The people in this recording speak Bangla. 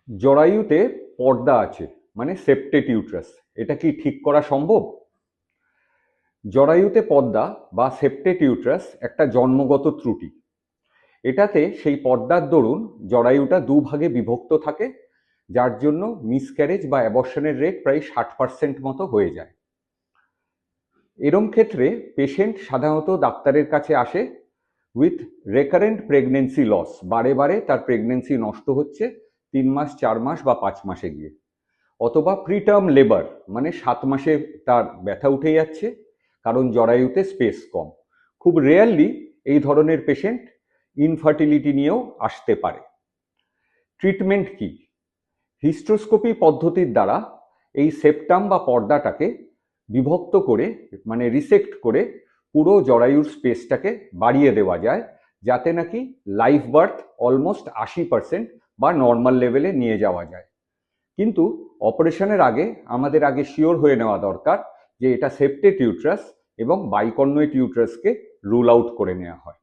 জরায়ুতে পর্দা আছে মানে সেপ্টেড ইউট্রাস, এটা কি ঠিক করা সম্ভব? জরায়ুতে পর্দা বা সেপ্টেড ইউট্রাস একটা জন্মগত ত্রুটি। এটাতে সেই পর্দার দরুন জরায়ুটা দুভাগে বিভক্ত থাকে, যার জন্য মিসক্যারেজ বা অ্যাবর্শনের রেট প্রায় 60% মতো হয়ে যায়। এরম ক্ষেত্রে পেশেন্ট সাধারণত ডাক্তারের কাছে আসে উইথ রেকারেন্ট প্রেগনেন্সি লস, বারে বারে তার প্রেগনেন্সি নষ্ট হচ্ছে 3 মাস 4 মাস বা 5 মাসে গিয়ে, অথবা প্রিটার্ম লেবার মানে 7 মাসে তার ব্যথা উঠে যাচ্ছে কারণ জরায়ুতে স্পেস কম। খুব রেয়ারলি এই ধরনের পেশেন্ট ইনফার্টিলিটি নিয়েও আসতে পারে। ট্রিটমেন্ট কি? হিস্ট্রোস্কোপি পদ্ধতির দ্বারা এই সেপ্টাম বা পর্দাটাকে বিভক্ত করে মানে রিসেক্ট করে পুরো জরায়ুর স্পেসটাকে বাড়িয়ে দেওয়া যায়, যাতে নাকি লাইফ বার্থ অলমোস্ট 80% বা নর্মাল লেভেলে নিয়ে যাওয়া যায়। কিন্তু অপারেশনের আগে আমাদের আগে শিওর হয়ে নেওয়া দরকার যে এটা সেপ্টেড ইউট্রাস, এবং বাইকর্নুয়েট ইউট্রাসকে রুল আউট করে নেওয়া হয়।